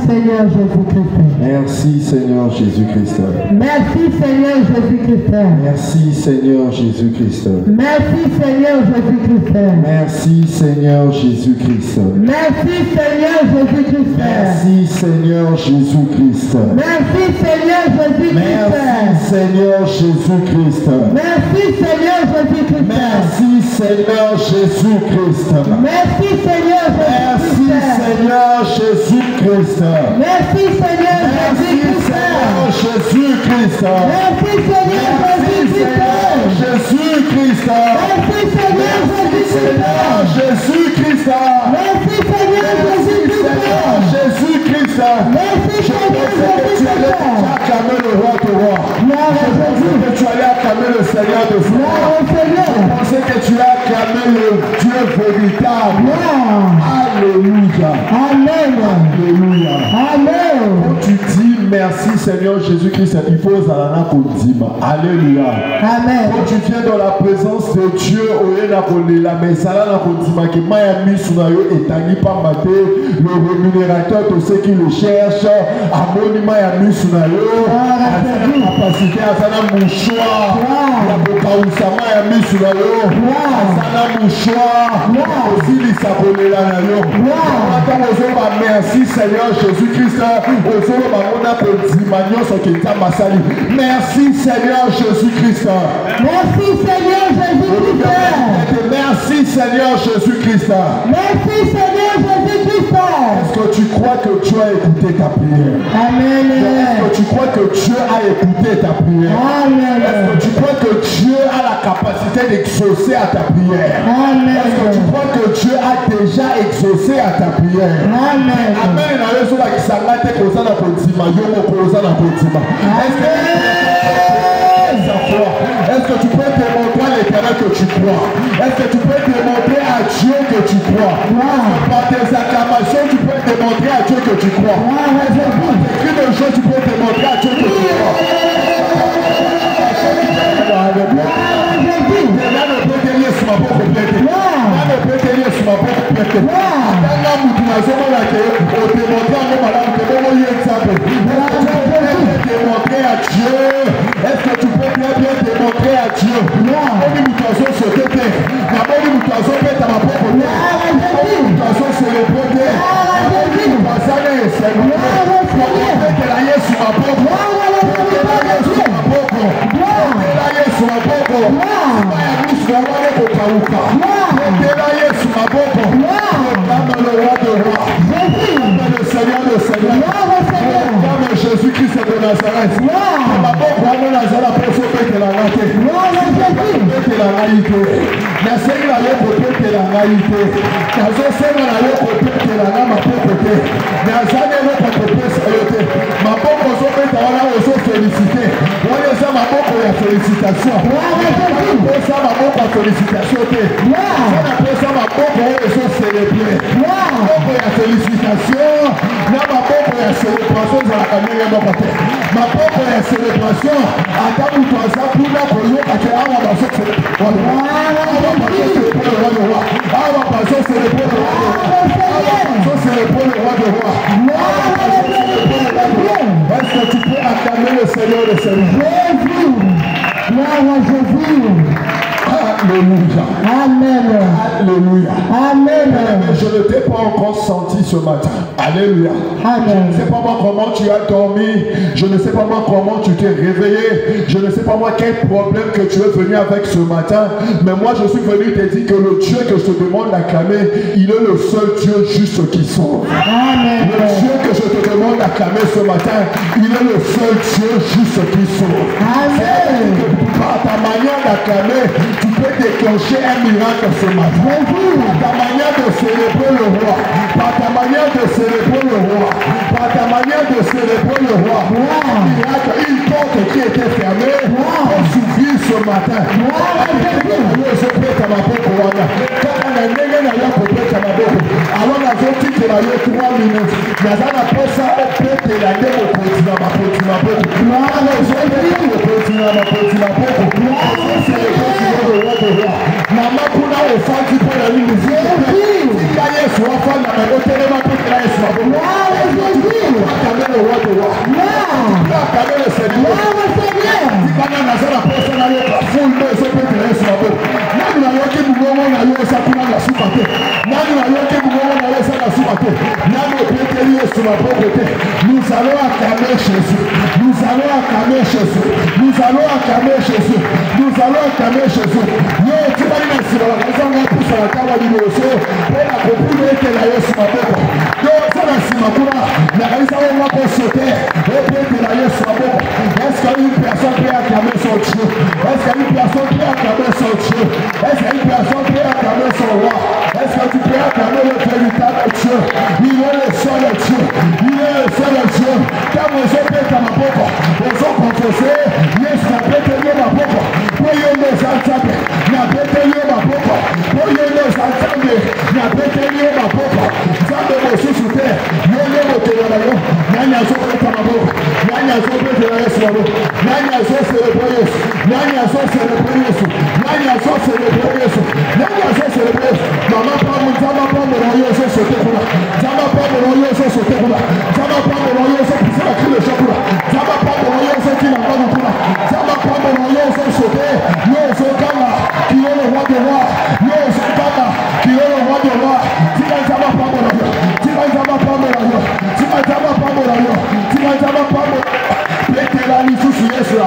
Seigneur Jésus-Christ. Merci Seigneur Jésus-Christ. Merci Seigneur Jésus-Christ. Merci Seigneur Jésus-Christ. Merci Seigneur Jésus-Christ. Merci Seigneur Jésus-Christ. Merci Seigneur Jésus-Christ. Merci Seigneur Jésus-Christ. Merci Seigneur Jésus-Christ. Merci Seigneur Jésus-Christ. Merci Seigneur Jésus-Christ. Merci Seigneur Jésus-Christ. Merci Seigneur Jésus-Christ. Merci Seigneur Jésus-Christ. Merci Seigneur Jésus-Christ. Merci Seigneur Jésus-Christ. Merci Seigneur Jésus-Christ. Merci Je pensais que tu allais acclamer le roi de roi. Je pensais que tu allais acclamer le Seigneur de Seigneur. Je pensais que tu allais acclamer le Dieu véritable. Alléluia. Amen. Alléluia. Amen. Quand tu dis merci Seigneur Jésus-Christ, il faut Zalana Kodima. Alléluia. Amen. Quand tu viens dans la présence de Dieu, mais Zalana Kodima qui m'a mis sous la et tani pas maté, le rémunérateur de ceux qui le cherchent, à Monima a mis sous la capacité à Zana mouchoir, la boca où ça m'a mis sous la Zana mouchoir, aussi les s'abonner là. Merci Seigneur Jésus-Christ. Merci Seigneur Jésus-Christ. Merci Seigneur Jésus-Christ. Merci Seigneur Jésus-Christ. Merci Seigneur Jésus-Christ. Est-ce que tu crois que Dieu a écouté ta prière? Amen. Est-ce que tu crois que Dieu a écouté ta prière? Amen. Est-ce que tu crois que Dieu a la capacité d'exaucer à ta prière? Amen. Est-ce que tu crois que Dieu a déjà exaucé à ta prière? Amen. Amen. Est-ce que tu peux démontrer à l'Éternel que tu crois? Est-ce que tu peux démontrer à Dieu que tu crois? Par tes acclamations, tu peux démontrer à Dieu que tu crois. Par tes cris de joie, tu peux démontrer à Dieu que tu crois. Démontrer à Dieu. Est-ce que tu peux bien démontrer à Dieu? Jésus-Christ de Nazareth. Ma propre célébration, est-ce que tu peux acclamer le Seigneur de Seigneur? Jésus. Alléluia. Amen. Alléluia. Amen. Mais je ne t'ai pas encore senti ce matin. Alléluia. Amen. Je ne sais pas moi comment tu as dormi. Je ne sais pas moi comment tu t'es réveillé. Je ne sais pas moi quel problème que tu es venu avec ce matin. Mais moi je suis venu te dire que le Dieu que je te demande d'acclamer, il est le seul Dieu juste qui sauve. Amen. Le Dieu que je te demande d'acclamer ce matin, il est le seul Dieu juste qui sauve. Amen. Par ta manière d'acclamer, tu peux déclencher un miracle ce matin. Par ta manière de célébrer le roi. Par ta manière de célébrer le roi. Par ta manière de célébrer le roi. Un miracle, une porte qui était fermée, on s'ouvrit ce matin. Alors la zone qui est là, 3 minutes. Il y a un peu ça, on peut te la dire au continent. Maman kuna ofanti pour la ligne. Si Yesu afanya na hotel ma peut la Yesu. acclamer le Seigneur. Si quand on a ça, la personne a la foule, mais ça peut être sur la boue. Nous n'avons que nous avons ça pour la sous-paté. Nous n'avons que nous avons ça la sous-paté. Nous avons sur la pauvreté. Nous allons acclamer Jésus. Nous allons acclamer Jésus. Nous allons acclamer Jésus. Nous allons acclamer Jésus. Nous, tu vas dire, si la raison est pour ça, la table du monsieur, et la copine est qu'elle a sur la boue. Donc, ça va si ma cour, la raison est là pour sauter, et puis qu'elle a sur la boue. Est-ce qu'une personne peut acclamer son Dieu? Est-ce qu'une personne peut acclamer son Dieu? Est-ce qu'une personne peut acclamer son roi? Est-ce que tu peux acclamer le véritable Dieu? Il est le seul Dieu. Il est le seul Dieu. Quand vous êtes à ma boca, vous ont confessé, yes, n'a pas tenu ma boca. Voyez nos ensembles, n'a pas tenu ma boca. Voyez nos ensembles, n'a pas tenu ma boca. Zambe mosu sute, yole motelalayo, nanya zo peta ma boca, nanya zo peta la yesu ma boca, nanya zo celebre Yesu, nanya zo celebre Yesu, nanya zo celebre Yesu, nanya zo celebre Yesu. Mama pamu, zama pamu na Yesu sote kula, zama pamu na Yesu sote kula, zama pamu na Yesu pisela kile shakula, zama pamu na Yesu kila mbamu kula, zama pamu na Yesu sote, Yesu kama kiolo wade wa, Yesu kama kiolo wade wa, tika zama pamu na Yesu, tika zama pamu na Yesu, tika zama pamu na Yesu, tika zama pamu. Petela ni susu Yesu,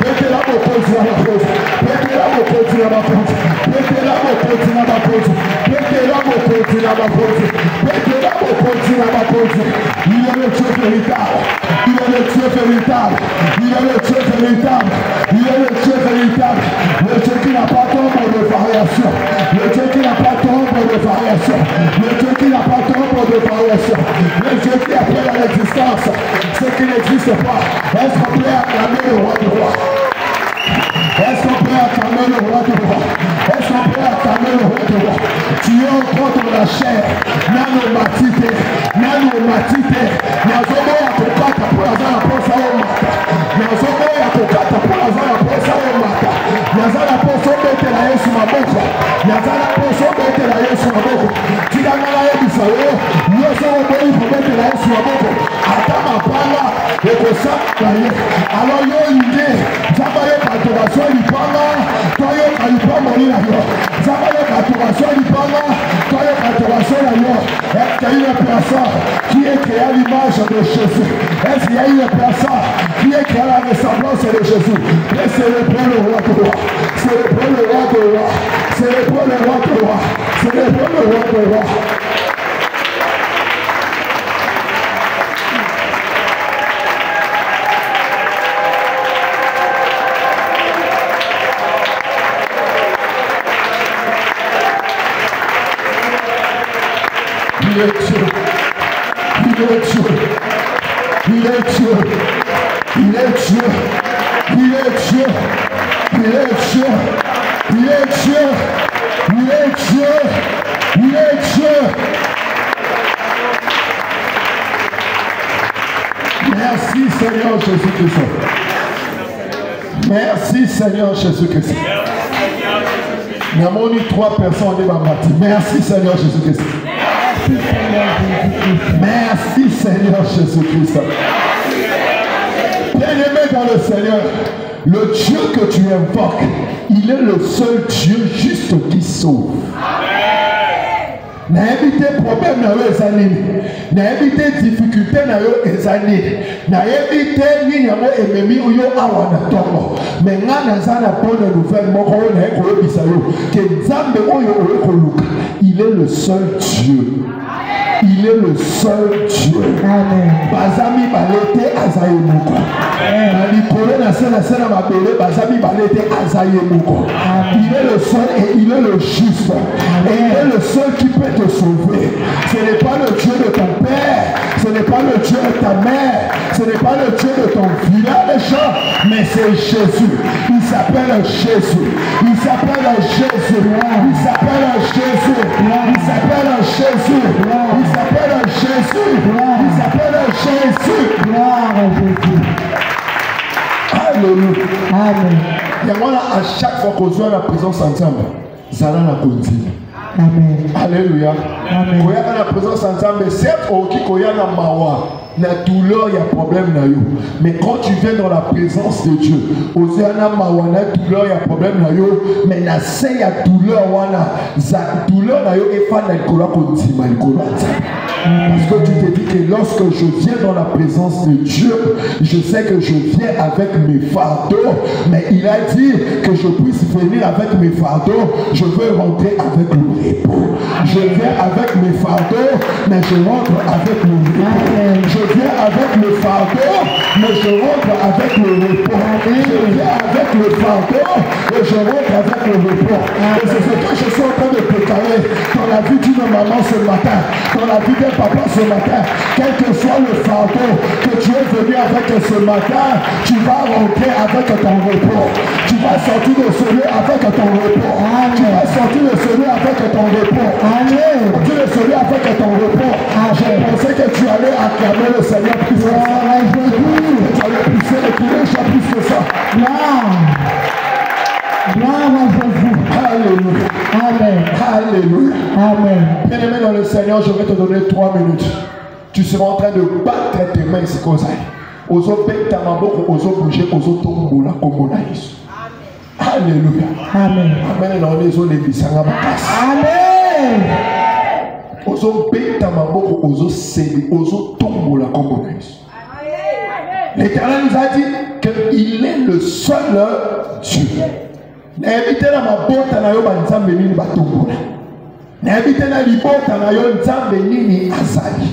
petela mokoti na mokoti, petela mokoti na mokoti, petela mokoti na mokoti, petela mokoti na mokoti, petela mokoti na mokoti. Il est le Dieu véritable, il est le Dieu véritable, il est le Dieu véritable, il est le Dieu véritable, le Dieu qui n'a pas d'ombre de variation, le Dieu qui n'a pas d'ombre de variation, le Dieu qui n'a pas d'ombre de variation, le Dieu qui appelle à l'existence ce qui n'existe pas. Est-ce qu'on peut acclamer le roi du roi? Est-ce qu'on peut acclamer le roi du roi? Est-ce qu'on peut acclamer le roi du roi? Tu es encore dans la chair. Nano matite, Nazomo ya kukata pour la posa au mata. Nazomo ya kukata pour la posa au mata. Nazala poso bete la Yesu maboko. Nazala poso bete la Yesu maboko. Tigana ya bisayo, Yesu oboi bete la Yesu maboko. Atama pala, ekosa kaye. Alors yo ide, zabaye katoration lipanga, toyo kalipamo ni na yo. Zabaye katoration lipanga, toyo katoration na yo. Est-ce qu'il y a une personne qui est créée à l'image de Jésus? Est-ce qu'il y a une personne qui est créée à la ressemblance de Jésus? Et célébrez le roi de roi. Célébrez le roi de roi. Célébrez le roi de roi. Célébrez le roi de roi. Il est Dieu, il est Dieu, il est Dieu, il est Dieu, il est Dieu, il est Dieu, il est Dieu, il est Dieu, il est Dieu. Merci Seigneur Jésus-Christ. Merci Seigneur Jésus-Christ. Nous avons eu 3 personnes qui m'ont bâti. Merci Seigneur Jésus-Christ. Merci Seigneur Jésus-Christ. Bien-aimé dans le Seigneur, le Dieu que tu invoques, il est le seul Dieu juste qui sauve. Na éviter problème na yo ezali, na éviter difficulté na yo ezali, na éviter nini yango ememi oyo awa na tongo. Mais nga naza na bonne nouvelle moko oyo na ekoyebisa yo ke Nzambe oyo oyo koluka, il est le seul Dieu. Il est le seul Dieu. Amen. Bazami balete azaye moko. Amen. Na sena mabele bazami balete azaye moko. Il est le seul et il est le juste. Et il est le seul qui peut te sauver. Ce n'est pas le Dieu de ton père, ce n'est pas le Dieu de ta mère, ce n'est pas le Dieu de ton village, mais c'est Jésus. Il s'appelle Jésus. Il s'appelle Jésus. Il s'appelle Jésus. Il s'appelle Jésus. Il s'appelle Jésus. Il s'appelle Jésus. Gloire à Jésus. Alléluia. Amen. Et voilà, à chaque fois qu'on soit à la présence ensemble, ça va la continuer. Amen. Alléluia. Amen. Koya na présence ensemble, certes, oki koya na mawa, na douleur, il y a problème na yo. Mais quand tu viens dans la présence de Dieu, osi na mawa na douleur, il y a problème na yo, mais na se ya douleur wana, za douleur na yo e fa na kola kontima kola. Parce que tu te dis que lorsque je viens dans la présence de Dieu, je sais que je viens avec mes fardeaux, mais il a dit que je puisse venir avec mes fardeaux, je veux rentrer avec le repos. Je viens avec mes fardeaux, mais je rentre avec le repos. Je viens avec le fardeau, mais je rentre avec le repos. Je viens avec le fardeau, et je rentre avec le repos. Et c'est ce que je suis en train de préparer dans la vie d'une maman ce matin, dans la vie d'un papa ce matin. Quel que soit le fardeau que tu es venu avec ce matin, tu vas rentrer avec ton repos. Tu vas sortir de celui avec ton repos. Tu vas sortir de celui avec ton repos. Tu vas sortir avec ton repos. Je pensais que tu allais acclamer le Seigneur plus que ça. Tu allais pousser le poulet plus que ça. Alléluia. Amen. Alléluia. Amen. Bien-aimé dans le Seigneur, je vais te donner 3 minutes. Tu seras en train de battre tes mains ici comme ça. Ozo beta maboko, ozo bouger, ozo tombola comme na Yesu. Alléluia. Amen. Amen. Na onezo le bisanga makasi. Amen. Ozo beta maboko, ozo seli, ozo tombola comme na Yesu. L'Éternel nous a dit qu'il est le seul Dieu. N'invite la mabota na yo banzambe nini batombola. N'invite na libota na yo nzambe nini azali.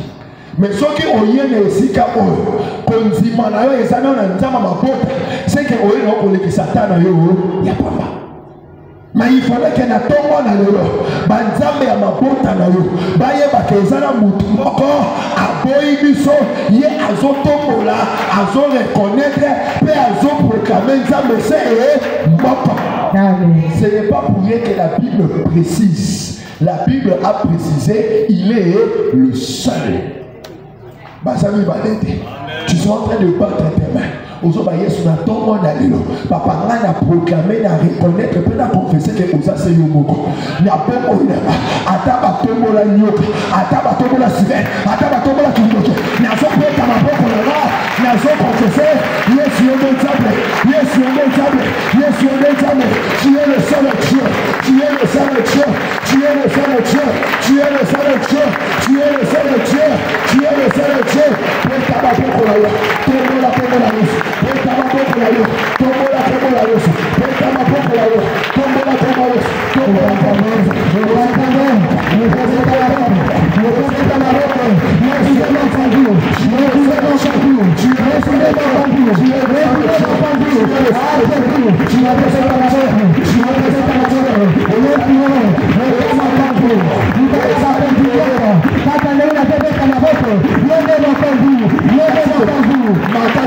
Mais ce qui oye na esika oyo konzima na yo ezana na nzamba mabota, c'est que oye na koleki satana yo ya pamba. Mais il fallait que na tongo na yo banzambe ya mabota na yo baye bakezana mutu moko aboyi biso ye azotombola azo reconnaître pe azo proclamer nzambe c'est moko. Ce n'est pas pour rien que la Bible précise. La Bible a précisé, il est le seul. Basami Balete, tu seras en train de battre tes mains. Ozoba Yesu na tongo na lelo. Papa nga na proclamer, na reconnaître, pe na confesser que oza se yo moko. Na poko ina. Ata ba tombo la nyoka, ata ba tombo la sivet, ata ba tombo la kindoke. Na so pe kama poko na la, na so confesser, Yesu yo nzambe, Yesu yo nzambe, Yesu yo nzambe. Tu es le seul Dieu, tu es le seul Dieu, tu es le seul Dieu, tu es le seul Dieu, tu es le seul Dieu, tu es le seul Dieu. Pe kama poko na la, tombo la Yesu.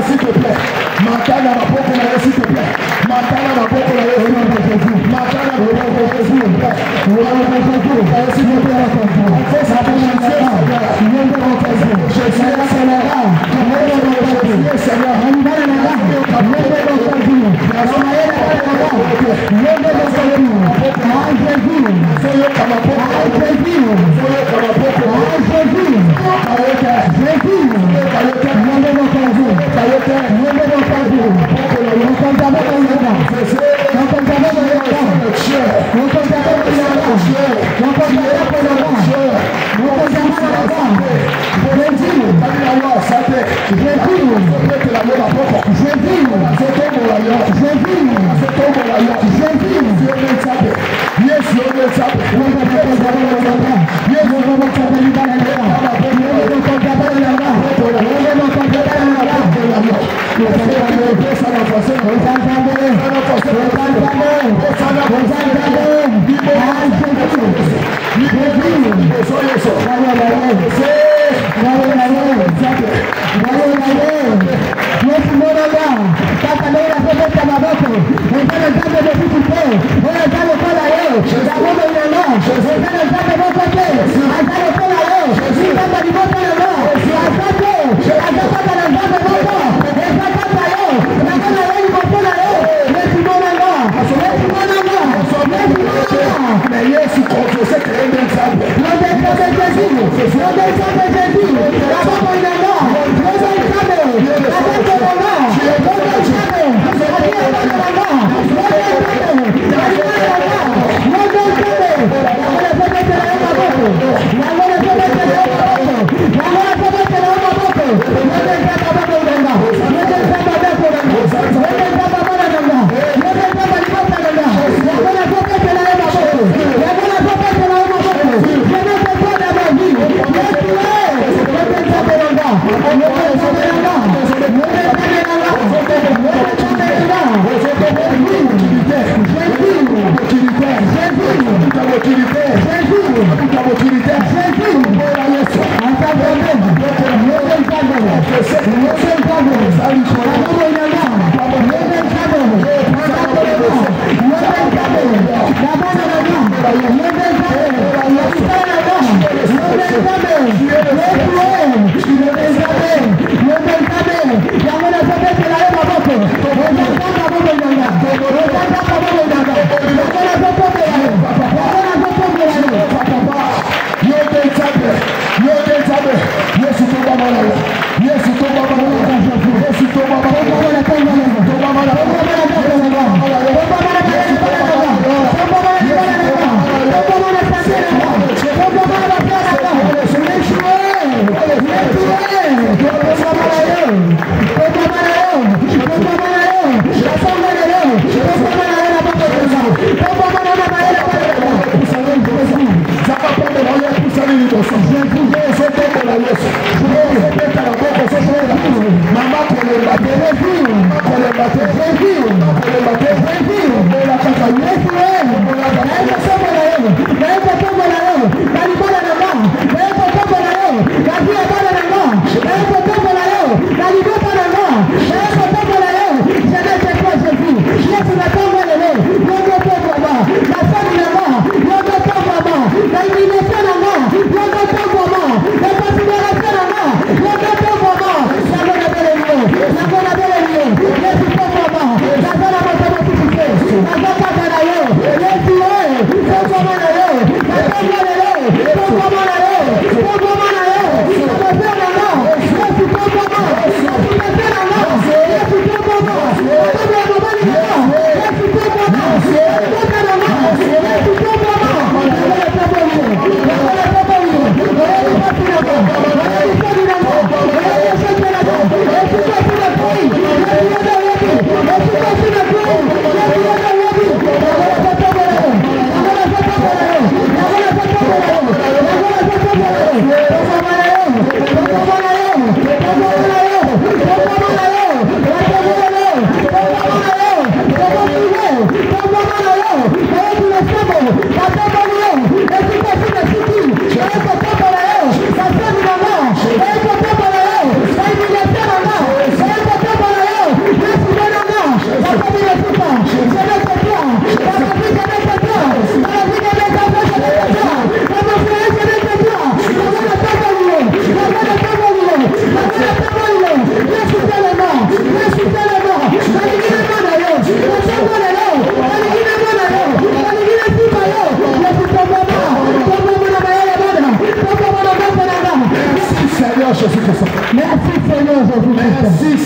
S'il te plaît. Matana ma porte la s'il te plaît. Matana ma porte la Jésus. Matana ma porte la Jésus. Mais Yesu confessait que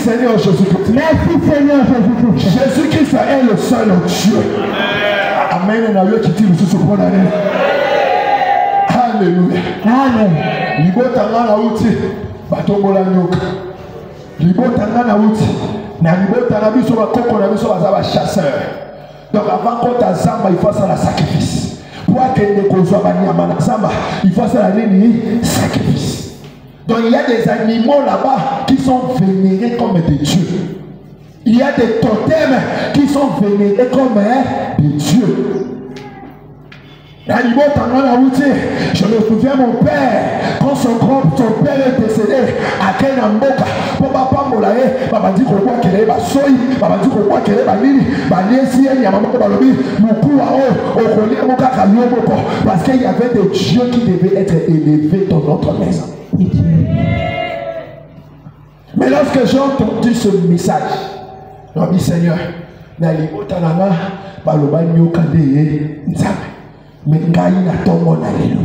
Seigneur Jésus-Christ. Merci Seigneur Jésus-Christ. Jésus-Christ est le seul Dieu. Amen. Alléluia. Amen. Libotanga na uti batombola nyoka. Libotanga na uti na libotanga biso bakoko na biso baza ba chasseur. Donc avant qu'on t'azamba il faut ça la sacrifice. Pour que ne kozwa banyama na zamba il faut ça la nini sacrifice. Donc il y a des animaux là-bas qui sont vénérés comme des dieux. Il y a des totems qui sont vénérés comme des dieux. Je me souviens mon père, quand son père est décédé à Kenamboka, pour papa Molaye, papa dit qu'on voit qu'elle est bassoy, papa dit qu'on voit qu'elle est banini, banesi, il y a maman balobi, beaucoup à haut, au collier, mon caca, parce qu'il y avait des dieux qui devaient être élevés dans notre maison. Mais lorsque j'ai entendu ce message, j'ai dit Seigneur, Nalibo Tanana, Baloba Nyokande, Nzame. Mais ngai na tongo na lelo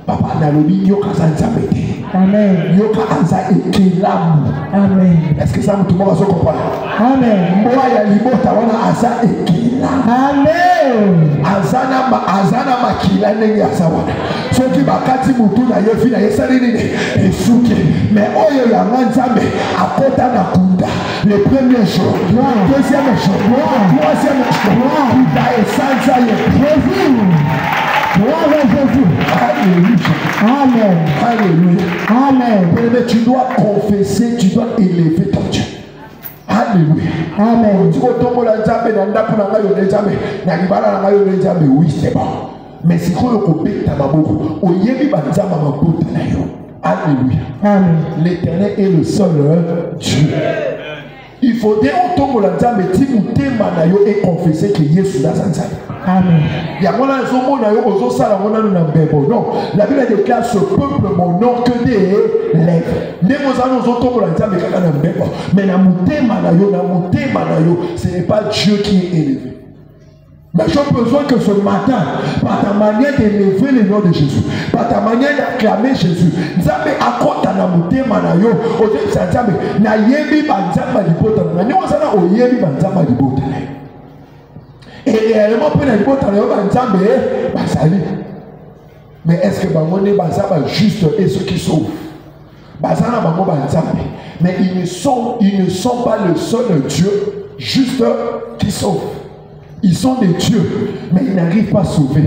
papa na lobi yoka sanza bete amen yoka anza ekilamu amen. Est-ce que ça tout le monde va se comprendre? Amen. Moi ya libota wana asa ekilamu amen. Azana makila ndenge asa wana soki bakati mutu na yo fina yesali nini esuki mais oyo ya nzambe akota na kunda le premier jour deuxième jour troisième jour kuda esanza ye Jésus. Alléluia. Amen. Alléluia. Amen. Mais tu dois confesser, tu dois élever ton Dieu. Alléluia. Amen. Oui, c'est bon. Mais si tu as un Alléluia. Amen. L'Éternel est le seul Dieu. Il faut dire au tombeau la Nzambe ti mutema na yo et confesser que Yesu na Nzambe. Amen. Non, la Bible déclare ce peuple mon nom que des lèvres. Mais ce n'est pas Dieu qui est élevé. Mais j'ai besoin que ce matin, par ta manière d'élever le nom de Jésus, par ta manière d'acclamer Jésus, Nzambe akota na mutema na yo, oje Nzambe na yebi ba Nzamba libota na nyo sana oyebi ba Nzamba libota. Et réellement pour les libota na yo ba Nzambe ba sali. Mais est-ce que ba mone ba Nzamba juste et ceux qui sauvent? Ba sana ba mo ba Nzambe. Mais ils ne sont pas le seul Dieu juste qui sauve. Ils sont des dieux, mais ils n'arrivent pas à sauver.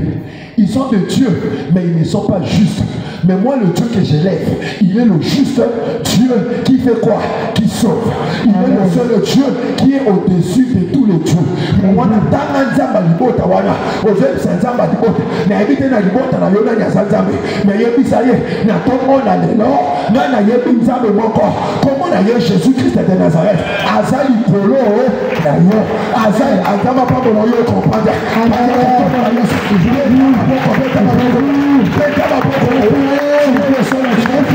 Ils sont des dieux, mais ils ne sont pas justes. Mais moi, le Dieu que j'élève, il est le juste Dieu qui fait quoi? Qui sauve. Il est le seul Dieu qui est au-dessus de tous les dieux. Moi, je Jésus-Christ de Nazareth. Thank you.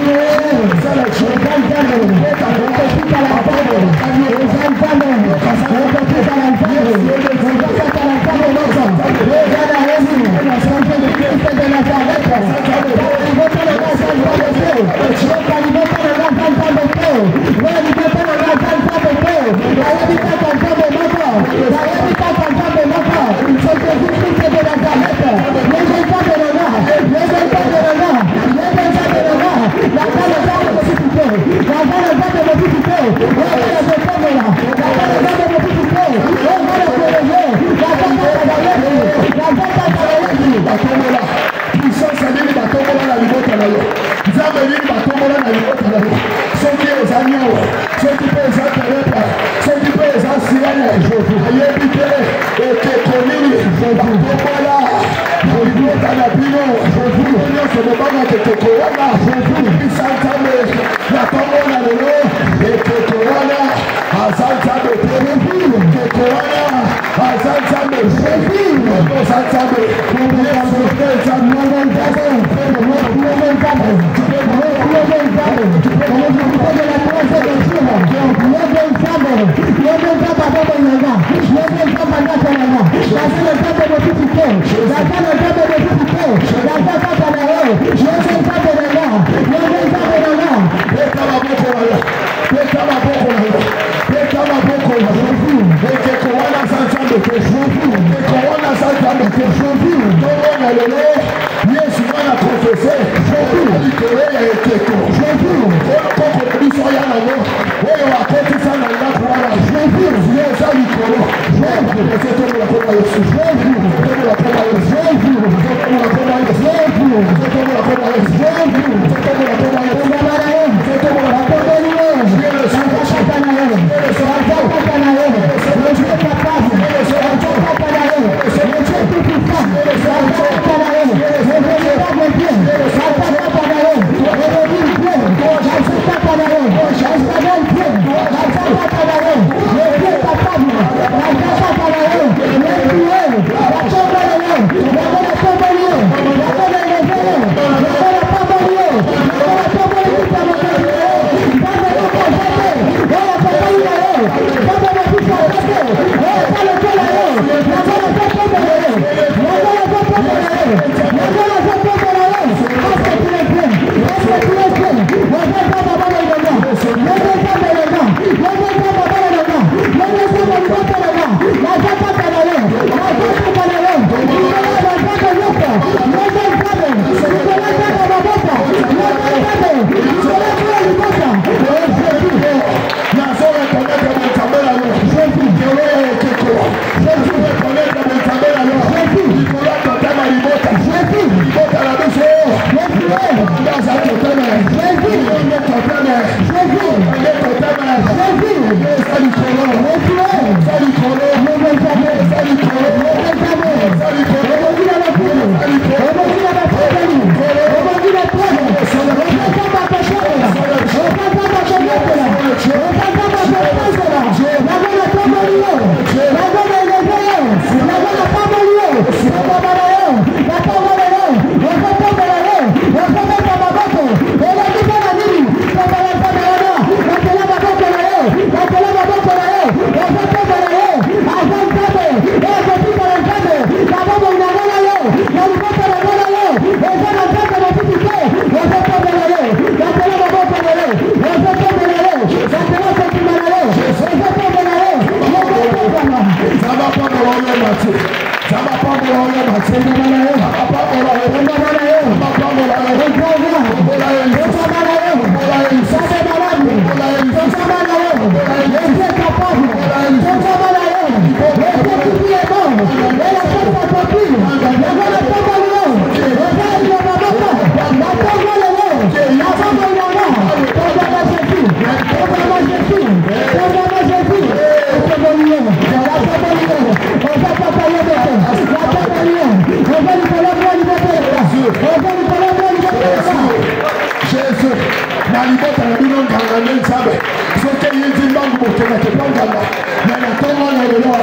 moto na tepangana na natongo na lelo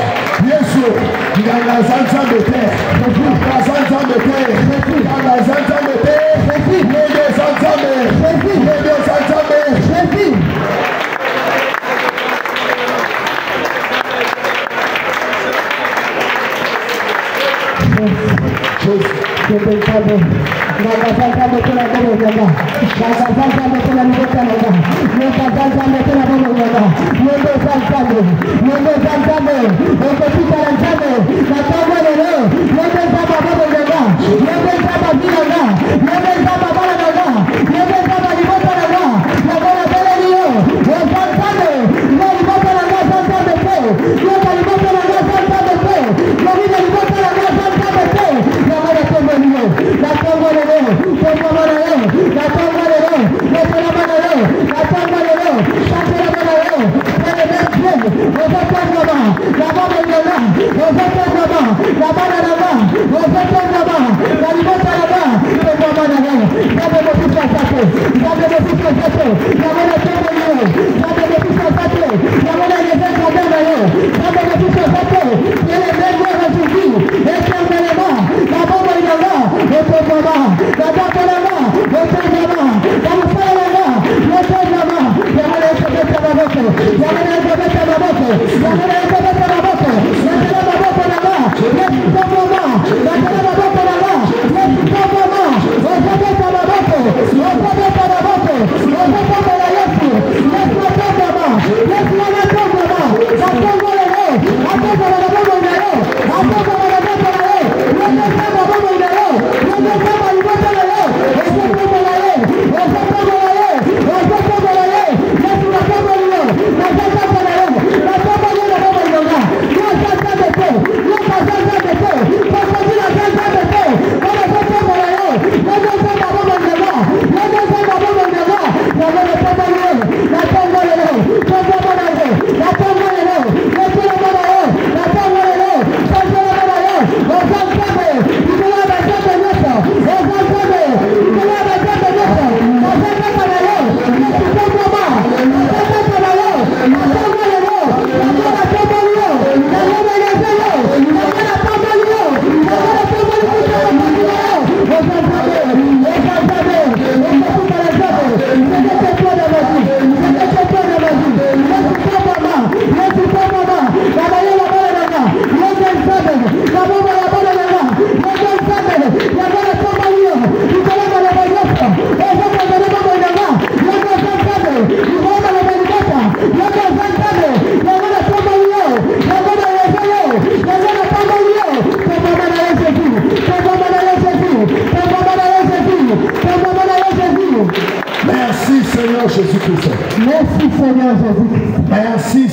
Yesu nganga zanza bete nganga zanza bete nganga zanza bete nganga zanza bete nganga zanza bete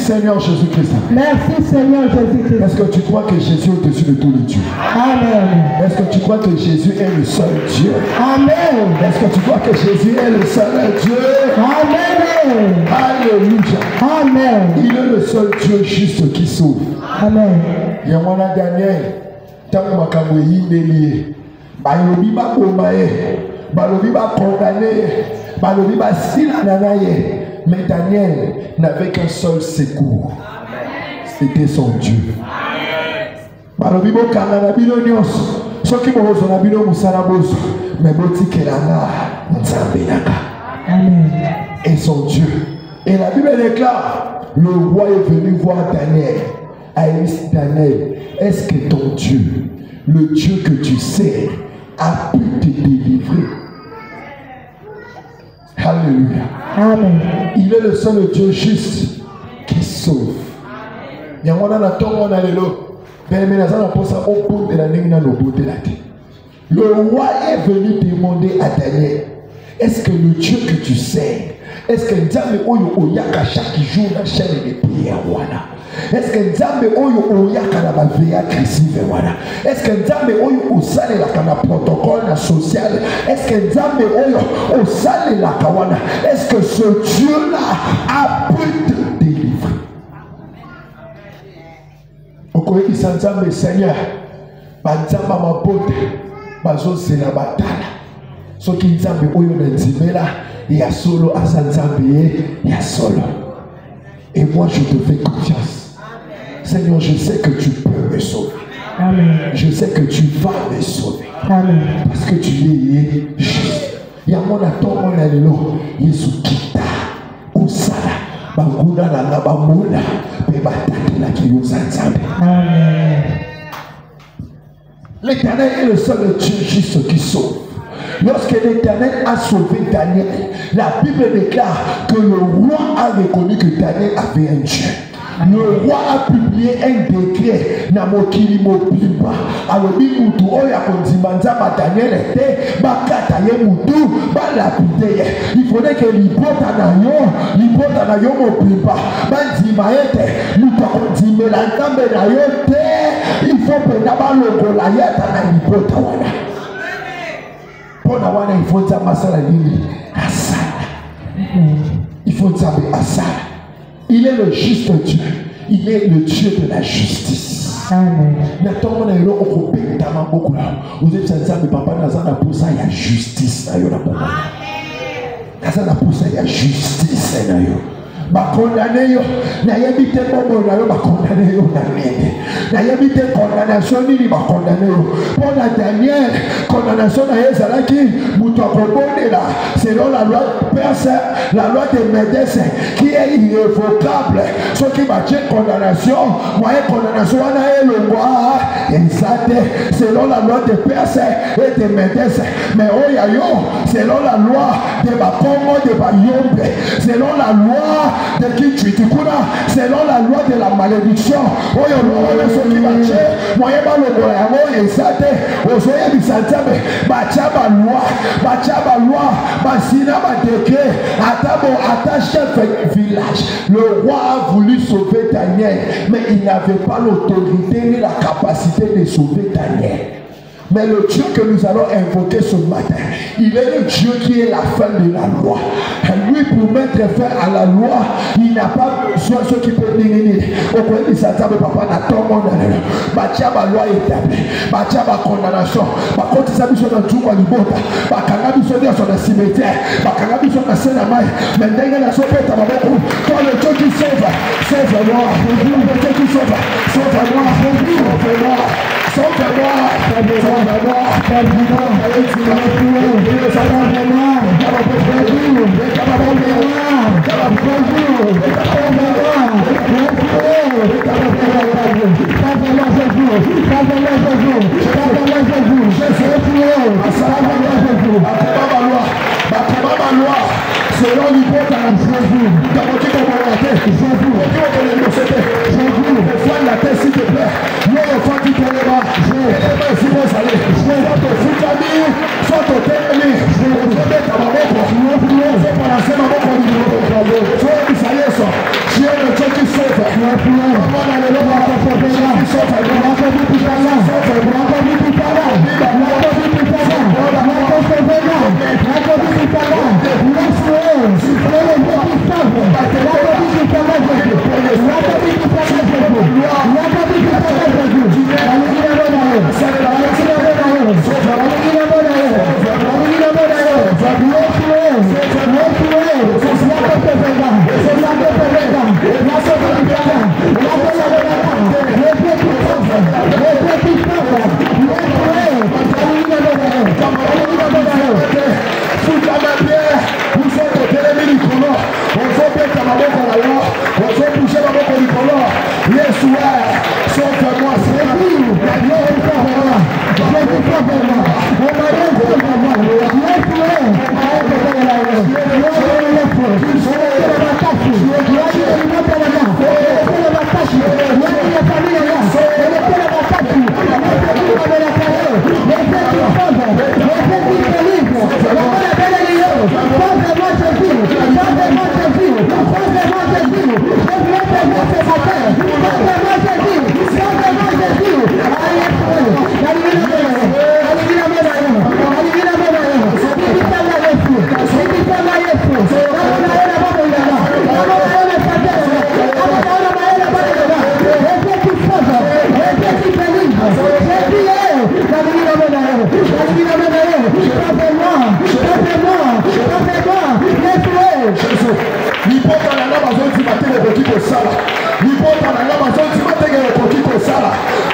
Seigneur Jésus-Christ. Merci Seigneur Jésus-Christ. Est-ce que tu crois que Jésus est au-dessus de tous les dieux? Amen. Est-ce que tu crois que Jésus est le seul Dieu? Amen. Est-ce que tu crois que Jésus est le seul Dieu? Amen. Alléluia. Amen. Il est le seul Dieu juste qui sauve. Amen. Il y a mon Daniel. Tant que je suis lié, balobi ba komae, balobi ba condamné, balobi ba silananaye. Mais Daniel n'avait qu'un seul secours. C'était son Dieu. Balobi bo kanana bino nyos. Soki bo zona bino musalaboso. Mais boti kelana nzambe naka. Amen. Et son Dieu. Et la Bible déclare, le roi est venu voir Daniel. Il dit, Daniel, est-ce que ton Dieu, le Dieu que tu sais, a pu te délivrer? Alléluia. Amen. Il est le seul Dieu juste qui sauve. Il y a un moment dans la le roi est venu demander à Daniel, est-ce que le Dieu que tu sais, est-ce que Nzambe oyo oyaka chaque jour na chaîne de prière wana? Est-ce que Nzambe oyo oyaka na baveya agressive wana? Est-ce que Nzambe oyo osalelaka na protocole na social? Est-ce que Nzambe oyo osalelaka wana? Est-ce que ce Dieu-là a pu te délivrer? Okoyebisa Nzambe Seigneur, banzamba mabote bazosela batala. Soki Nzambe oyo na nzimela ya solo asa Nzambe ya solo. Et moi, je te fais confiance. Seigneur, je sais que tu peux me sauver. Amen. Je sais que tu vas me sauver. Amen. Parce que tu es juste. Il y a mon attend, mon allélo. Yesu kita. Osala. Baguna na nga bamona. Pe bataki la ki yozanzabe. Amen. L'Éternel est le seul Dieu juste qui sauve. Lorsque l'Éternel a sauvé Daniel, la Bible déclare que le roi a reconnu que Daniel avait un Dieu. Le roi a publié un décret na mokili mobimba alobi mutu oyo akondima nzamba Daniel ete bakata ye mutu balapide ye. Il faudrait que libota na yo mobimba bandima ete mutu akondimela nzambe na yo te. Il faut pena balongola ye ata na libota wana. Pona wana il faut nzamba asala nini? Asala. Il faut nzambe asala. Il est le juste Dieu. Il est le Dieu de la justice. Amen. Vous êtes sensible, papa, nazana pour ça, il y a justice. Nazana pour ça, il y a justice. Ba condamné yo na yebite bobo na yo ba condamné yo na nini na yebite condamnation ni ba condamné yo pour Daniel condamnation na ezalaki muto akobondela selon la loi perse, la loi de Médès qui est irrévocable. Ce qui va dire condamnation moyen condamnation na elongwa exact selon la loi de Perse et de Médès. Mais oyayo selon la loi de Bakongo de Bayombe, selon la loi de Kinchuitikuna, selon la loi de la malédiction. Oyo lolo so ki bache moyen ba longola yango exact ozoye bisanzabe bacha ba loi basina ba décret ata chef village. Le roi a voulu sauver Daniel, mais il n'avait pas l'autorité ni la capacité de sauver Daniel. Mais le Dieu que nous allons invoquer ce matin, il est le Dieu qui est la fin de la loi. Et lui, pour mettre fin à la loi, il n'a pas besoin de ce qui peut dire. Au point de s'attendre, papa, n'a pas mon année. Batia ma loi établie. Batia ma condamnation. Par contre, ça mission dans tout le monde. Bakanga mission dans son cimetière. Bakanga mission dans scène à maille. Mais d'ailleurs, la sauvé ta maman. Toi, le Dieu qui sauve, sauve-moi. Le Dieu qui sauve, sauve-moi. Sauve-moi. Selon l'hypothèse à la Jésus, dans votre communauté, Jésus, la tête s'il te plaît, nous enfants qui te lèvent, si vous allez, soit au famille, soit au télémi, je vais mettre à ma boque, je vais balancer ma boque au niveau, soit vous allez ça, tu es le Dieu qui sauve, comment aller le voir, qui sauve, kosala libota na nga bazontima ndenge okoki kosala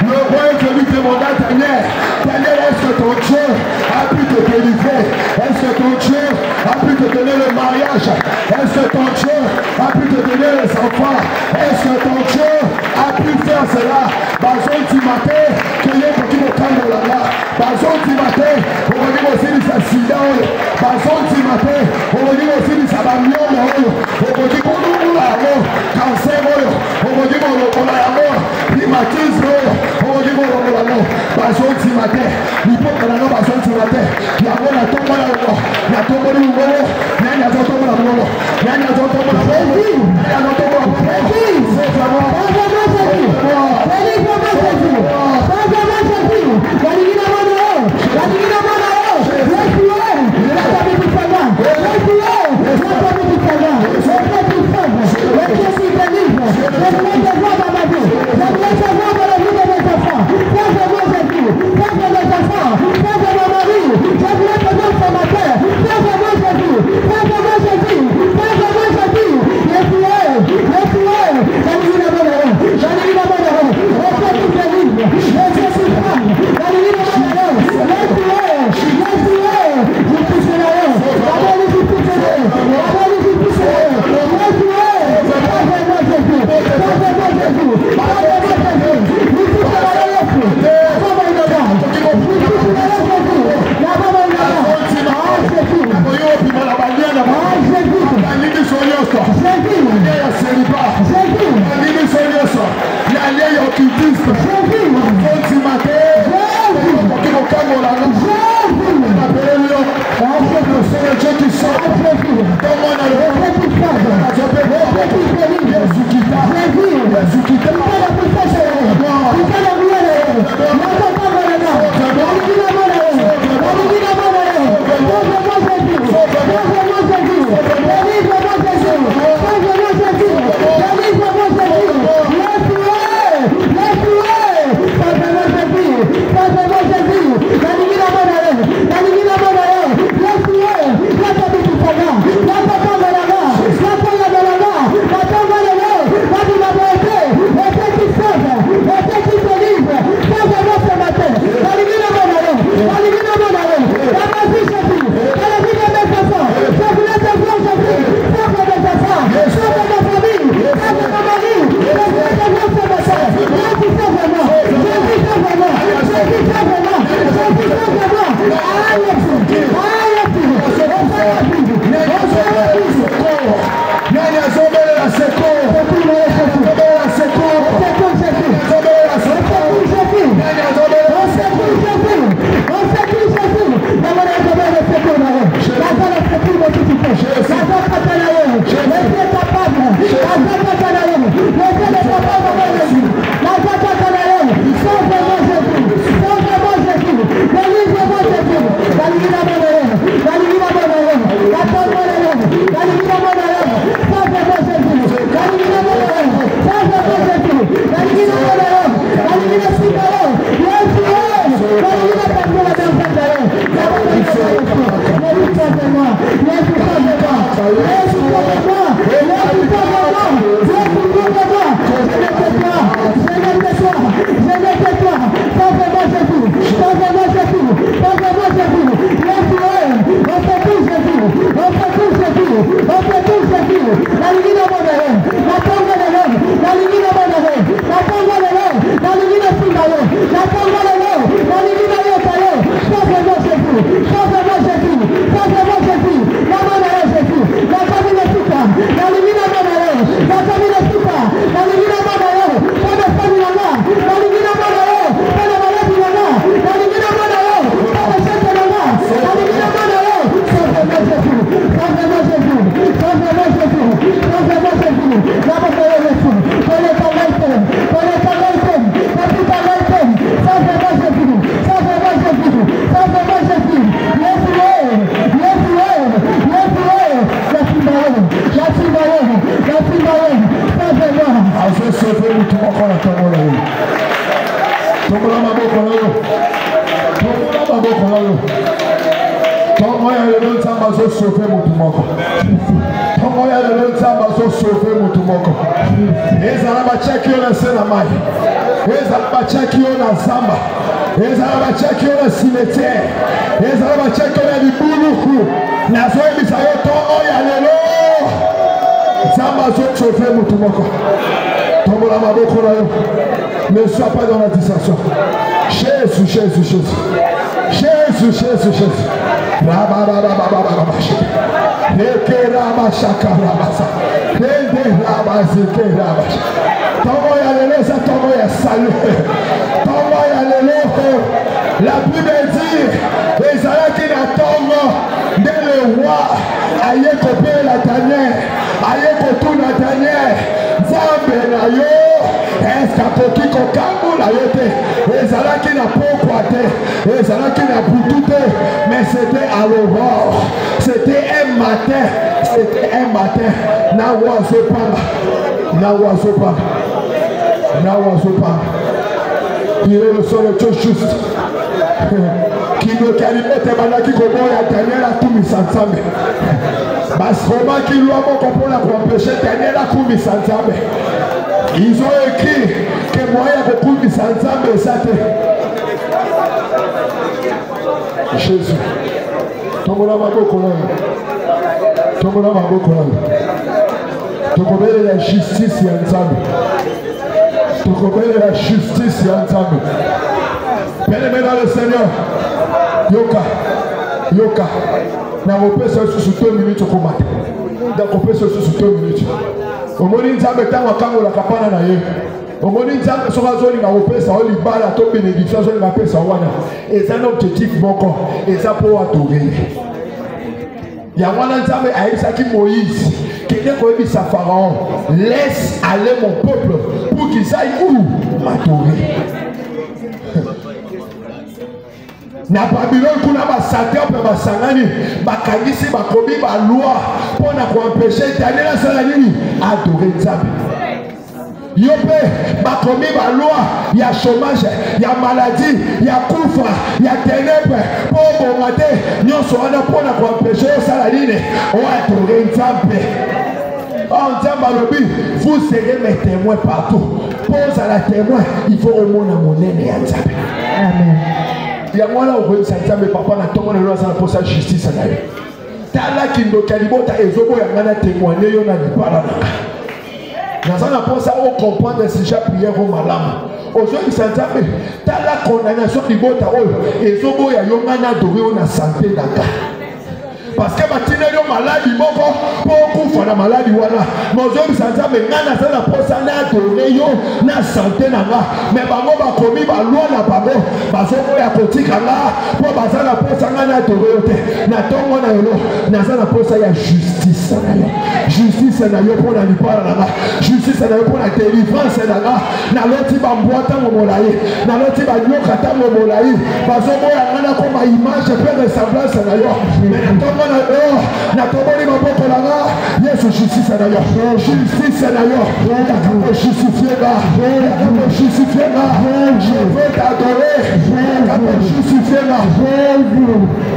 le roi est venu demander à Daniel Daniel, est-ce que ton Dieu a pu te délivrer? Est-ce que ton Dieu a pu te donner le mariage? Est-ce que ton Dieu a pu te donner les enfants? Est-ce que ton Dieu a pu faire cela? Bazontima te keye koki kokangola nga bazontima te okoki kosilisa sida oyo bazontima te okoki kosilisa bamiomo oyo okoki kolongola yango kanser oyo okoki kolongola yango primatisme oyo okoki kolongola yango bazontima te lipoka nango bazontima te yango natombola yango natomboli ngolo nani azotombola ngolo nani azotombola ngolo nani azotombola sauver mon tout moko. ezala batiaki yo na se na mai, ezala batiaki yo na zamba, ezala batiaki yo na cimetière, ezala batiaki yo na libuluku, nazoyebisa yo ntongo ya lelo nzambe azochauffe motu moko. Tombola maboko na yo, ne sois pas dans la distraction. Jésus, Jésus, Jésus, Jésus, Jésus, Jésus. La Bible dit, ezalaki na ntongo nde le roi aye kopela la tanière, aye kotuna tanière, nzambe na yo est-ce akoki kokambola yo te, ezalaki na pokwa te, ezalaki na butu te, mais c'était à l'aurore, c'était un matin, c'était un matin. Na oiseau panga, na oiseau panga, na oiseau panga. Il est le seul chose juste. Qui ne calme te bandaki koboya tanière à tout misanzambe. Basroma qui lui a compris pour empêcher tanière à tout misanzambe. Ils ont écrit que moi il y a beaucoup de misanzambe ça te. Jésus. Tombola maboko na. Tombola maboko na. Tokobele la justice ya nzambe. Tokobele la justice ya nzambe. Bien-aimé dans le Seigneur, yoka, yoka, na repese sous 2 minutes au combat. Na repese sous 2 minutes. Au moment où nzambe tango kango la kapana na ye. Au moment où nzambe sera zoli na repese au libala to bénédiction zoli na pesa wana. Et c'est un objectif boko, et ça pour adorer. Ya wana nzambe aïsaki Moïse. Quelqu'un qui dit à Pharaon, laisse aller mon peuple pour qu'ils aillent où m'adorer. Na Babylone kuna basateur pe basangani bakangisi bakomi ba loi pour na empêcher Daniel sala nini adorer Nzambe. Yo pe bakomi ba loi ya chômage, ya maladie, ya kufa, ya ténèbres pour bomate nyonso wana pour na empêcher sala nini o adorer Nzambe. Oh Nzambe alobi, vous serez mes témoins partout. Pose à la témoin, il faut au monde monene ya Nzambe. Amen. Il y a moi là où vous savez mais papa n'a pas le droit de pour sa justice à l'air. Tala kindo kalibota ezobo ya ngana témoigner yo na libala na. Dans un rapport ça on comprend des sujets prière au malam. Aujourd'hui ça dit tala condamnation libota o ezobo ya yo ngana doré na santé daka. Parce que matina yo maladi moko pour kufa na maladi wana. Aujourd'hui ça dit mais ngana ça na posa na doré yo na santé na nga. Mais bango ba komi ba loi na bango bazoko ya kotika nga po bazala posa nga na doré te. Na tongo na yo na za na posa ya justice na yo. Justice na yo pour na lipala na nga. Justice na yo pour la délivrance na nga. Na loti ba mbwata mo molai. Na loti ba nyoka ta mo molai. Bazoko ya ngana ko ma image pe ressemblance na yo. Mais tongo na yo na toboli maboko na nga. Yesu justice na yo. Justice na yo. Justifier là. Justifier là. Je veux t'adorer. Justifier là. Jésus,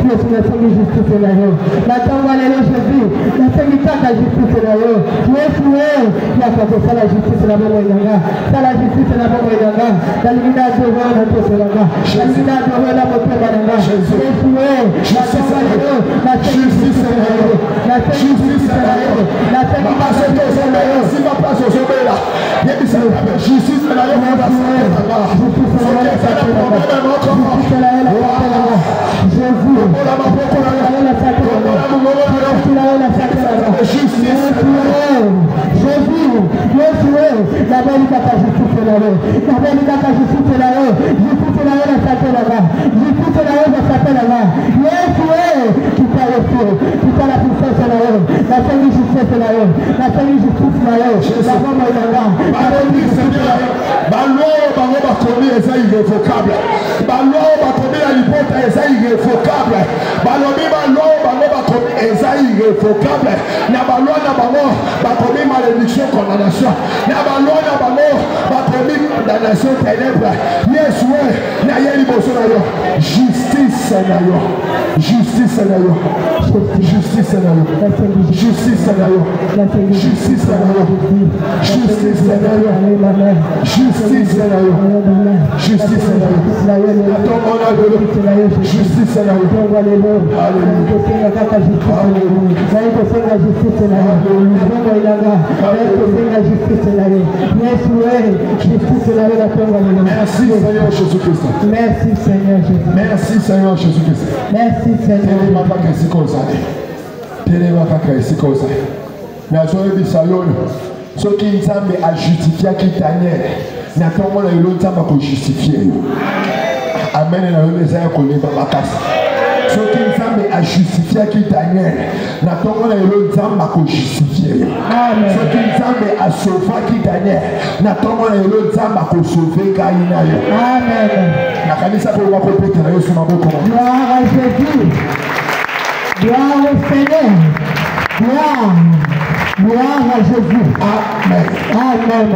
Yesu na sema justice na yo. Na tamba lelo Jésus, na sema taka justice na yo. Yesu wewe, ya kwa sala justice na Mungu yanga. Sala justice na Mungu yanga. Dalina dogo na toso yanga. Dalina dogo na motema yanga. Yesu wewe, na tamba lelo, na justice na yo. Na justice na yo. Na sema justice na yo. Si ma place au sommet là. Yesu justice na yo. Irrévocable. Na baloi na bango ba komi malédiction condamnation. Na baloi na bango ba komi condamnation ténèbres. Yes ouais. Naye liboso na yo. Justice na yo. Justice na yo. Justice na yo. Justice na yo. Justice na yo. Justice na yo. Justice na yo. Justice na yo. Attends, on a de l'eau. Justice na yo. Merci Seigneur Jésus-Christ. Merci Seigneur Jésus. Merci Seigneur Jésus-Christ. Merci Seigneur. Soki nzambe a justifiaki Daniel, na tongo na yelo nzambe ko justifier yo. Amen na yelo ezaya ko leba makasi. Soki nzambe a justifiaki Daniel, na tongo na yelo nzambe ko justifier yo. Amen. Soki nzambe a sauvaki Daniel, na tongo na yelo nzambe ko sauver kai na yo. Amen. Na kanisa ko ba ko pete na yo suma boko. Gloire à Jésus. Gloire au Seigneur. Gloire. Gloire à Jésus. Amen. Amen.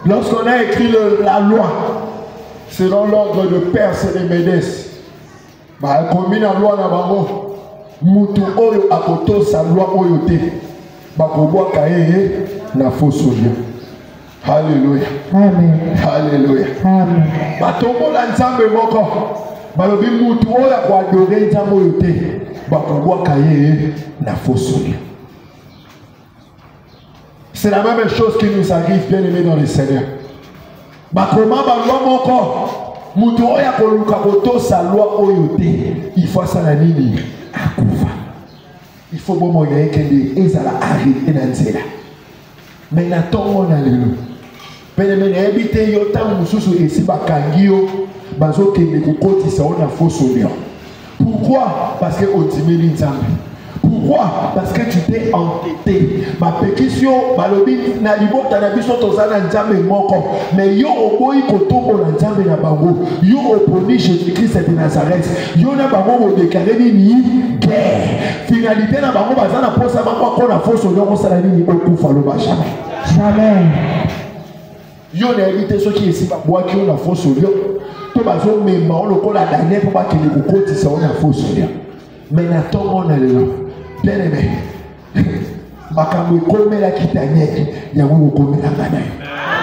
Lorsqu'on a écrit la loi, selon l'ordre de Perse et de Médès, bah, combien la loi na bango, mutu oyo akoto sa loi oyo te, bah, kobo kaye na fosolia. Alléluia. Amen. Alléluia. Amen. Bah, tombo la nzambe moko, bah, lobi mutu oyo akwadore nzambe oyo te, bah, kobo kaye na fosolia. C'est la même chose qui nous arrive, bien aimés dans le Seigneur. Bakoma balwa moko, mutu oya koluka koto sa loi oyote, il faut ça la nini akufa. Il faut bon moyen kende ezala arrêter na nzela. Mais na tongo na lelo. Bien-aimé na habité yo tangu mususu esi bakangi yo, bazo kende kokotisa ona fosolia. Pourquoi? Parce que otimeli nzambe. Pourquoi? Parce que tu t'es entêté. Ma pétition, balobi na libota na biso tozana nzambe moko. Mais yo oboyi kotombo na nzambe na bango. Yo oponi Jésus-Christ de Nazareth. Yo na bango mo déclarer ni guerre. Finalité na bango bazana posa bango ko na foso nyongo sala ni okufa loba jamais. Jamais. Yo na éviter ceux qui ici ba boaki na foso yo. To bazo mema on lokola Daniel pour ba kele kokotisa on na foso yo. Mais na tongo na lelo. Bien aimé, makambo ekomela kitanyeki yango okomela ngana.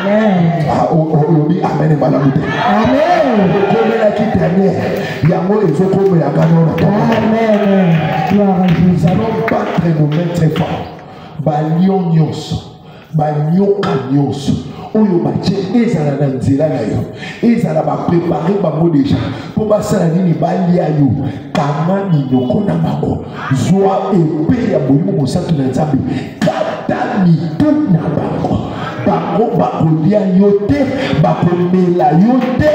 Amen. Olobi amen balamude. Amen. Okomela kitanyeki yango ezokomela ngana. Amen. Gloire à Jésus. Nous allons battre nos mains très fort. Balion nyonso, banyoka nyonso. Oyo bache ezala na nzela na yo. Ezala ba préparer bango déjà. Po basala nini balia yo. Kama minoko na bango. Zwa epé ya boyimo mosantu na nzambe. Kata mitu na bango. Bango bakolia yo te. Bakomela yo te.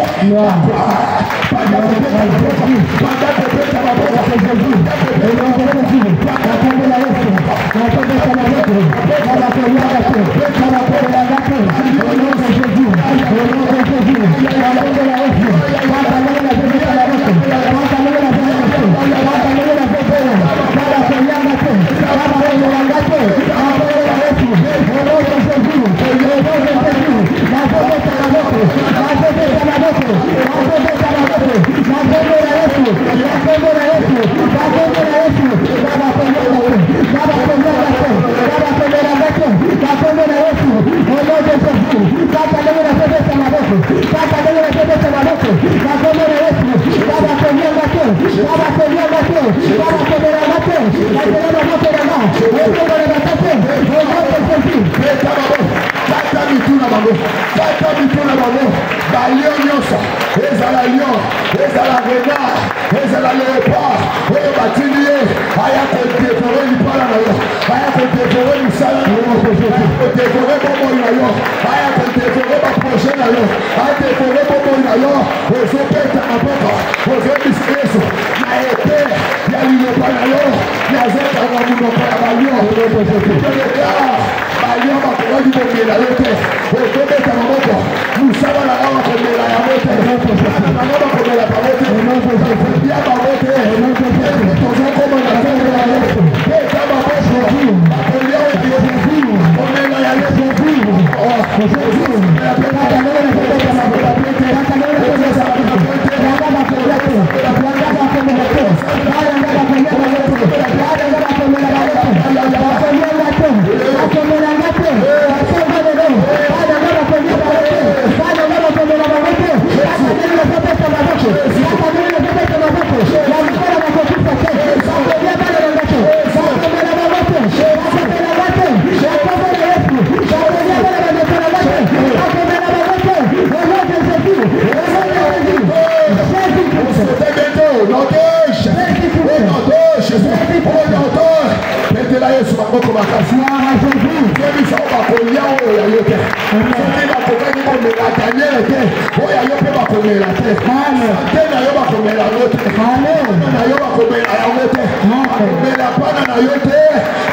yo te. Soki bakokaki komela Daniel te, oyo yo mpe bakomela te. Sante na yo bakomela yango te. Bana na yo bakomela yango te. Bakomela bana na yo te.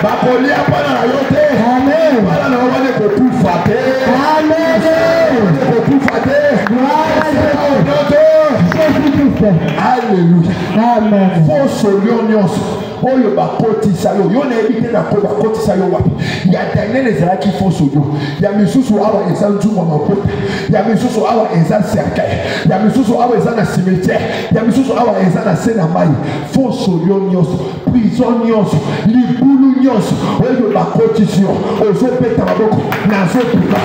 Bakolia bana na yo te. Bana na yo bane kokufa te. Kokufa te. Alléluia. Amen. Fausse nyonso oyo bakotisa yo yo na ebite na ko bakotisa yo wapi ya Daniel ezalaki fausse yo ya misusu awa eza nzungu mapota ya misusu awa eza cercueil ya misusu awa eza na cimetière ya misusu awa eza na se na mai fausse nyonso prison nyonso libulu nyonso oyo bakotisi yo ozopeta maboko nazopima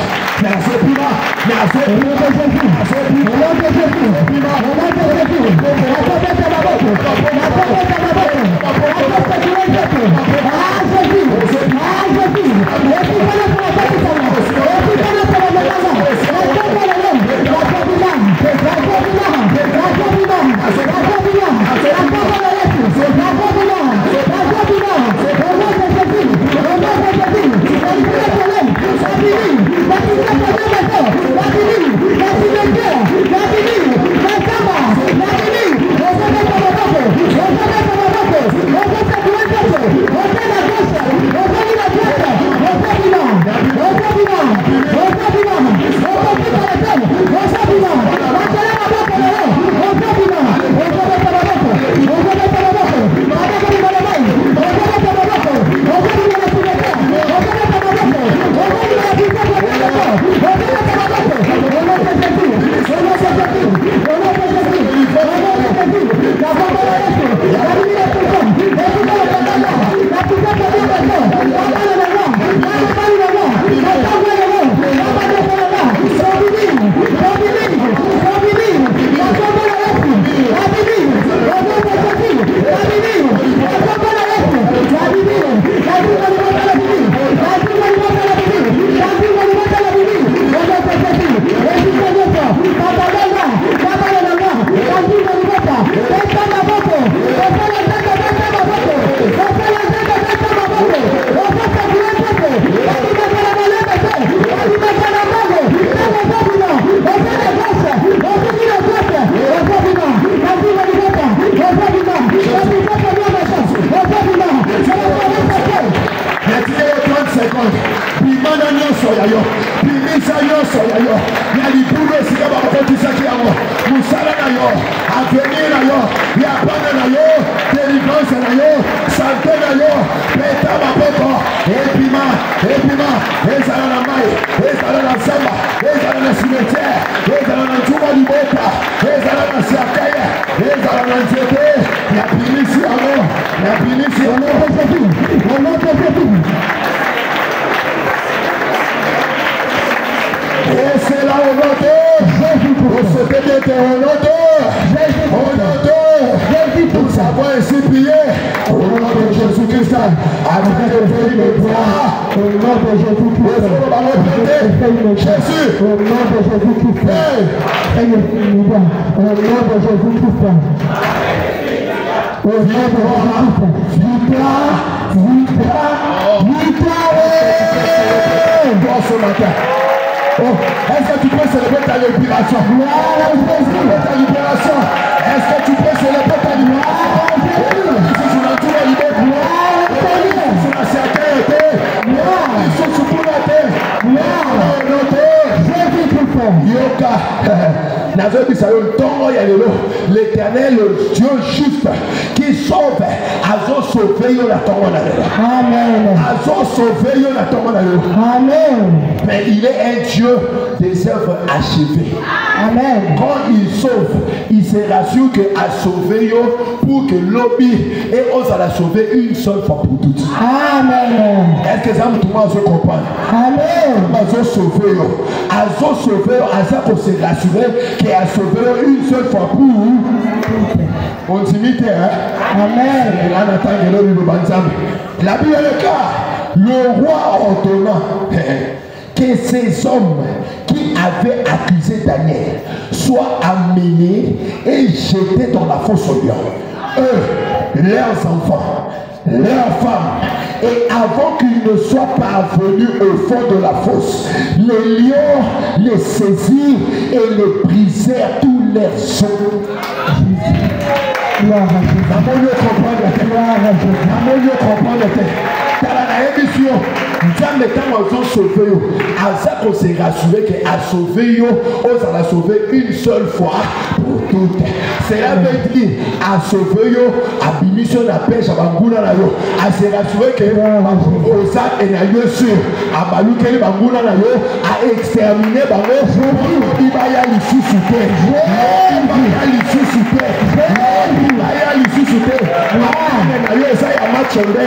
Est-ce que tu peux célébrer ta libération? Ta libération. Est-ce que tu peux célébrer ta libération? Si tu n'as tout la libération, si tu n'as certain été, si tu peux la terre, l'Éternel, le Dieu juste qui sauve, a sauvé la tombe. Amen. A sauvé la tombe. Amen. Mais il est un Dieu des œuvres achevées. Amen. Quand il sauve, il se rassure qu'il a sauvé pour que l'objet et ose la sauver une seule fois pour toutes. Amen. Est-ce que ça me comprend? Amen. A sauvé, a se rassurer qu'il a sauvé une seule fois pour on s'imite, hein? Amen. Et là, on attend que la Bible est le cas. Le roi ordonna que ces hommes qui avaient accusé Daniel soient amenés et jetés dans la fosse au lion. Eux, leurs enfants, leurs femmes. Et avant qu'ils ne soient parvenus au fond de la fosse, les lions les saisirent et les brisèrent tous leurs os. Nzambe ntango azosauve yo aza kose rassurer que asauve yo ozala sauver une seule fois pour toutes. Cela veut dire asauve yo abimiso na pêche banguna na yo ase rassurer que oza ena yo sûr abalukeli banguna na yo a exterminer bango ibaya lisusu te ibaya lisusu te ibaya lisusu te na yo eza ya machonde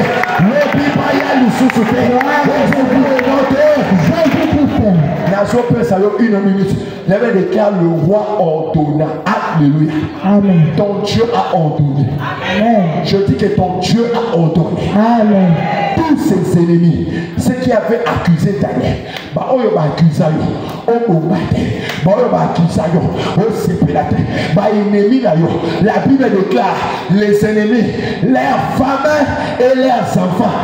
ibaya lisusu te. Une minute. Je déclare le roi ordonna. Alléluia. Amen. Ton Dieu a ordonné. Amen. Je dis que ton Dieu a ordonné. Amen. Tous ses ennemis, ceux qui avaient accusé Daniel, la Bible déclare les ennemis, leurs femmes et leurs enfants.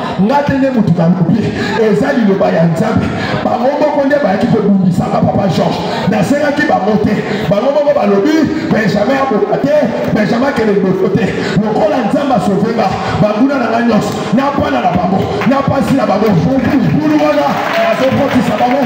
Papa Georges, Benjamin Benjamin qui est de côté, le col en Zamba sauvera, Baguna la Gagnos, n'a pas la babo, n'a pas si la babo, Boulouana, la Sophie Sabamo,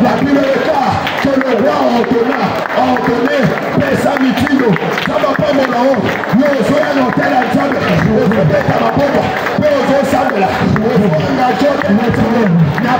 la Bible déclare que le roi a ordonné Pesa Mitindo, ça va pas mon nom, nous sommes un hôtel à Tchad, nous sommes à ma boca, nous sommes Samela, nous sommes à Tchad, nous sommes à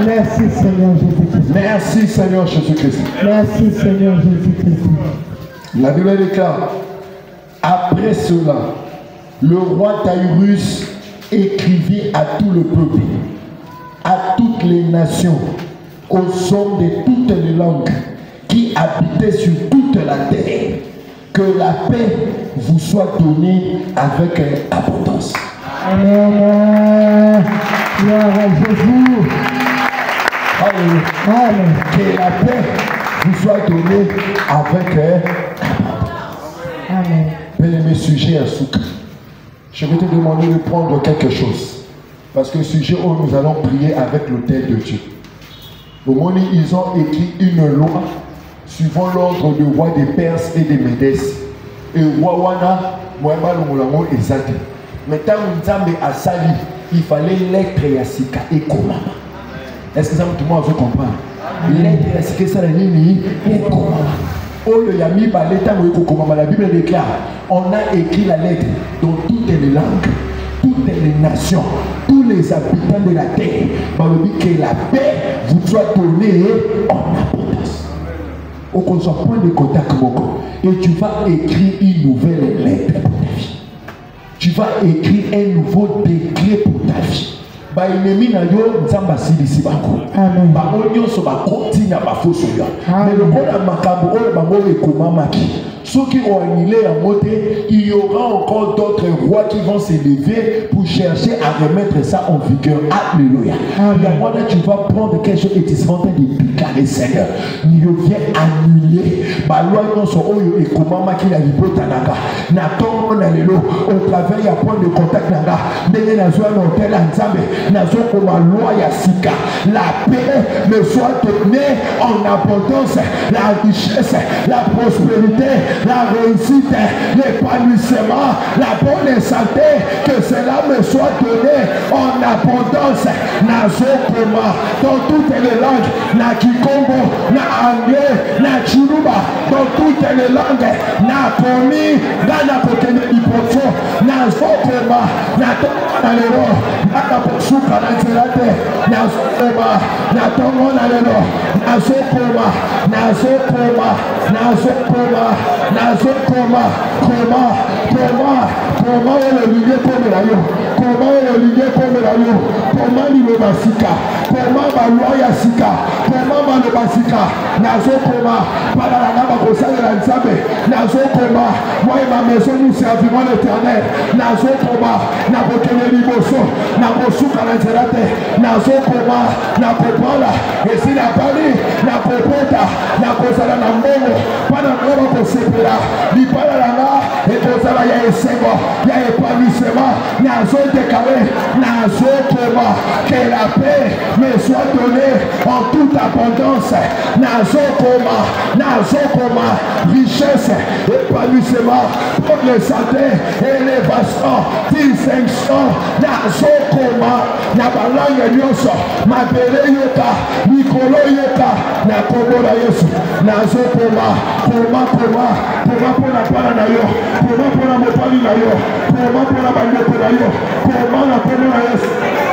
Merci Seigneur Jésus-Christ. Merci Seigneur Jésus-Christ. Merci Seigneur Jésus-Christ. La Bible déclare, après cela, le roi Daïrus écrivit à tout le peuple, à toutes les nations, aux hommes de toutes les langues qui habitaient sur toute la terre, que la paix vous soit donnée avec abondance. Amen. Gloire à Jésus. Amen. Que la paix vous soit donnée avec abondance. Amen. Bien-aimé, sujet à souk. Je vais te demander de prendre quelque chose. Parce que ce sujet où nous allons prier avec l'autel de Dieu. Au moment où ils ont écrit une loi suivant l'ordre du roi des Perses et des Médès. Et roi Wana, Moïma Longolango et Zadi. Maintenant, Nzambe a sali, il fallait l'être Yassika et Komama. Est-ce que ça tout le monde veut comprendre? L'être Yassika, ça la nini et Komama. Oh, le Yami, la Bible déclare, on a écrit la lettre dans toutes les langues, toutes les nations, tous les habitants de la terre. Que la paix vous soit donnée en abondance. Au soit point de contact, et tu vas écrire une nouvelle lettre pour ta vie. Tu vas écrire un nouveau décret pour ta vie. Mais le bon makambo oyo bango ekomamaki soki oannulé en mode il y aura encore d'autres rois qui vont s'élever pour chercher à remettre ça en vigueur. Alléluia. Tu vas prendre quelque chose et tu seras en train de piquer Seigneur. Il vient annuler la loi non so oyo ekomamaki na libota nanga na tongo na lelo au travers ya point de contact nanga ndenge na zwa na hôtel ya Nzambe na zo ko ma loi ya sika la paix me soit donnée en abondance, la richesse, la prospérité, la réussite, l'épanouissement, la bonne santé, que cela me soit donné en abondance. Na Zokoma, dans toutes les langues, na Kikongo, na anglais, na Chiluba, dans toutes les langues, na Komi, na Kokene Ipofo, na Zokoma, na Tongo, na Posuka, na Zelate, na Zokoma, na Tongo, na Zokoma, na Zokoma, na Zokoma, na Zokoma, comment le ligue comme la yo, comment le ligue comme la yo, comment le basika, comment ma loi sika, comment le basika, na Zokoma, par la naba kosala la Nzambe, na Zokoma, moi et ma maison nous servirons l'Éternel, na Zokoma, na Bokele Liboso, na Bosuka na Zelate, na Zokoma, na Kopola, et si la Bali, na Kopota, na Kosala na Mbongo, pendant que l'on Kosepela, li pala la nga, et Kosala ya Esengo, ya épanouissement, na Zotekale, na Zokoma, que la paix me soit donnée en toute abondance, na Zokoma, richesse, épanouissement, pour les santé, élévation, distinction, na Zokoma, na balangue nyonso, mabele yoka, mikolo yoka, na kobola Yesu, na Zokoma, koma pona pana na yo, koma pona mopali na yo, koma pona bandeko na yo, koma na komo na Yesu.